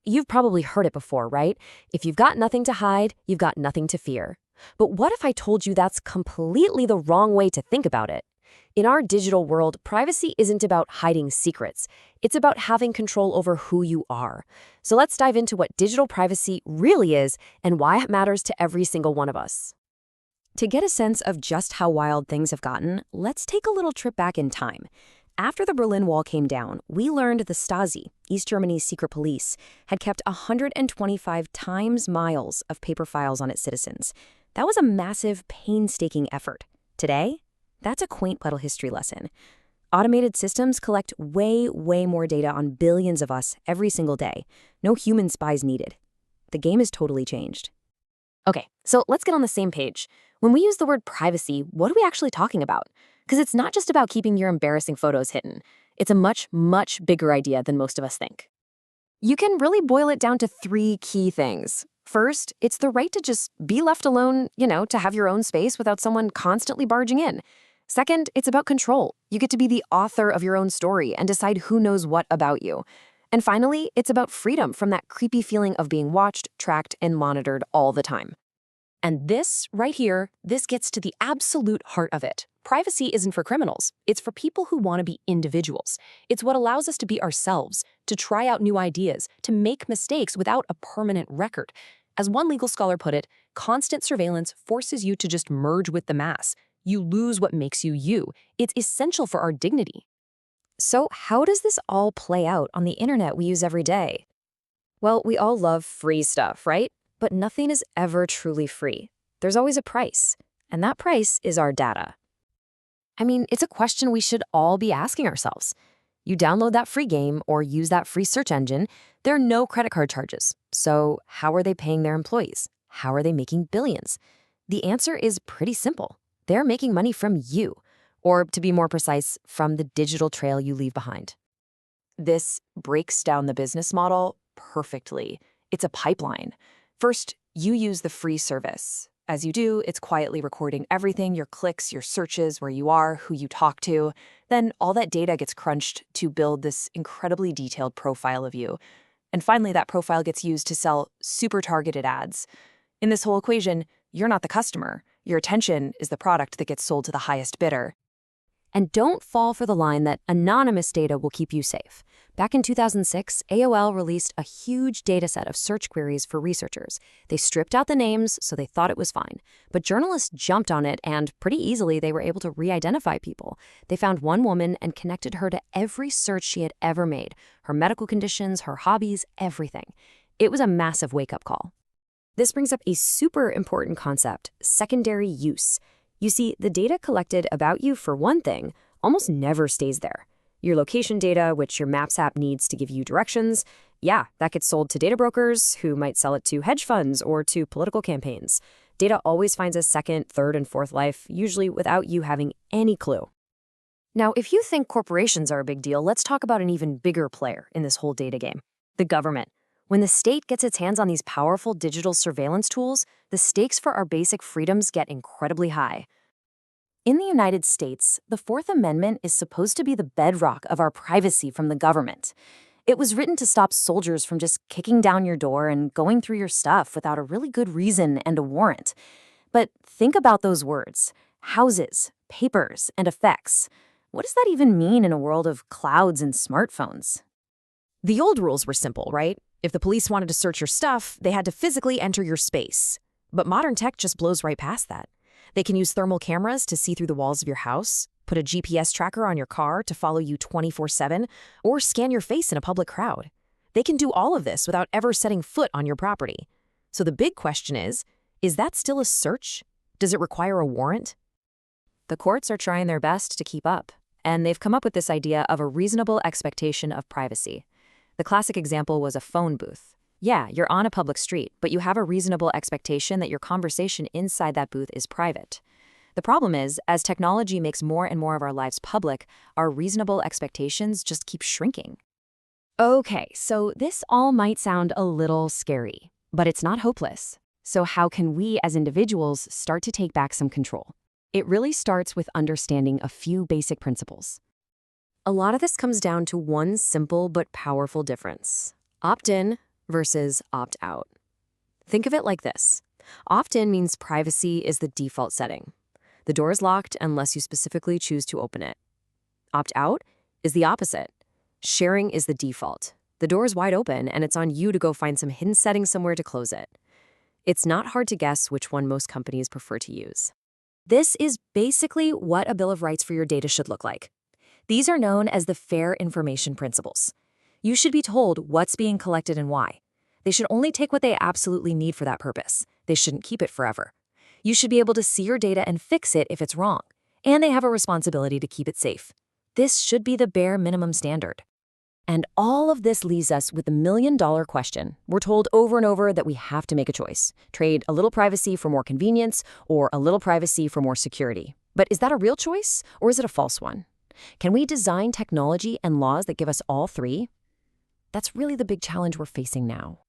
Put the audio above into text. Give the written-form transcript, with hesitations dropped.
You've probably heard it before, right? If you've got nothing to hide, you've got nothing to fear. But what if I told you that's completely the wrong way to think about it? In our digital world, privacy isn't about hiding secrets. It's about having control over who you are. So let's dive into what digital privacy really is and why it matters to every single one of us. To get a sense of just how wild things have gotten, let's take a little trip back in time. After the Berlin Wall came down, we learned the Stasi, East Germany's secret police, had kept 125 times miles of paper files on its citizens. That was a massive, painstaking effort. Today, that's a quaint little history lesson. Automated systems collect way more data on billions of us every single day. No human spies needed. The game has totally changed. Okay, so let's get on the same page. When we use the word privacy, what are we actually talking about? Because it's not just about keeping your embarrassing photos hidden. It's a much bigger idea than most of us think. You can really boil it down to three key things. First, it's the right to just be left alone, to have your own space without someone constantly barging in. Second, it's about control. You get to be the author of your own story and decide who knows what about you. And finally, it's about freedom from that creepy feeling of being watched, tracked, and monitored all the time. And this, right here, this gets to the absolute heart of it. Privacy isn't for criminals. It's for people who want to be individuals. It's what allows us to be ourselves, to try out new ideas, to make mistakes without a permanent record. As one legal scholar put it, constant surveillance forces you to just merge with the mass. You lose what makes you you. It's essential for our dignity. So how does this all play out on the internet we use every day? Well, we all love free stuff, right? But nothing is ever truly free. There's always a price, and that price is our data. I mean, it's a question we should all be asking ourselves. You download that free game or use that free search engine, there are no credit card charges. So how are they paying their employees? How are they making billions? The answer is pretty simple. They're making money from you, or to be more precise, from the digital trail you leave behind. This breaks down the business model perfectly. It's a pipeline. First, you use the free service. As you do, it's quietly recording everything, your clicks, your searches, where you are, who you talk to. Then all that data gets crunched to build this incredibly detailed profile of you. And finally, that profile gets used to sell super targeted ads. In this whole equation, you're not the customer. Your attention is the product that gets sold to the highest bidder. And don't fall for the line that anonymous data will keep you safe. Back in 2006, AOL released a huge data set of search queries for researchers. They stripped out the names, so they thought it was fine. But journalists jumped on it, and pretty easily they were able to re-identify people. They found one woman and connected her to every search she had ever made, her medical conditions, her hobbies, everything. It was a massive wake-up call. This brings up a super important concept, secondary use. You see, the data collected about you, for one thing, almost never stays there. Your location data, which your Maps app needs to give you directions, that gets sold to data brokers who might sell it to hedge funds or to political campaigns. Data always finds a second, third, and fourth life, usually without you having any clue. Now, if you think corporations are a big deal, let's talk about an even bigger player in this whole data game, the government. When the state gets its hands on these powerful digital surveillance tools, the stakes for our basic freedoms get incredibly high. In the United States, the Fourth Amendment is supposed to be the bedrock of our privacy from the government. It was written to stop soldiers from just kicking down your door and going through your stuff without a really good reason and a warrant. But think about those words: houses, papers, and effects. What does that even mean in a world of clouds and smartphones? The old rules were simple, right? If the police wanted to search your stuff, they had to physically enter your space. But modern tech just blows right past that. They can use thermal cameras to see through the walls of your house, put a GPS tracker on your car to follow you 24/7, or scan your face in a public crowd. They can do all of this without ever setting foot on your property. So the big question is that still a search? Does it require a warrant? The courts are trying their best to keep up, and they've come up with this idea of a reasonable expectation of privacy. The classic example was a phone booth. Yeah, you're on a public street, but you have a reasonable expectation that your conversation inside that booth is private. The problem is, as technology makes more and more of our lives public, our reasonable expectations just keep shrinking. Okay, so this all might sound a little scary, but it's not hopeless. So how can we as individuals start to take back some control? It really starts with understanding a few basic principles. A lot of this comes down to one simple but powerful difference. Opt in, versus opt out. Think of it like this. Opt-in means privacy is the default setting. The door is locked unless you specifically choose to open it. Opt-out is the opposite. Sharing is the default. The door is wide open, and it's on you to go find some hidden setting somewhere to close it. It's not hard to guess which one most companies prefer to use. This is basically what a Bill of Rights for your data should look like. These are known as the Fair Information Principles. You should be told what's being collected and why. They should only take what they absolutely need for that purpose. They shouldn't keep it forever. You should be able to see your data and fix it if it's wrong. And they have a responsibility to keep it safe. This should be the bare minimum standard. And all of this leaves us with the million-dollar question. We're told over and over that we have to make a choice. Trade a little privacy for more convenience, or a little privacy for more security. But is that a real choice, or is it a false one? Can we design technology and laws that give us all three? That's really the big challenge we're facing now.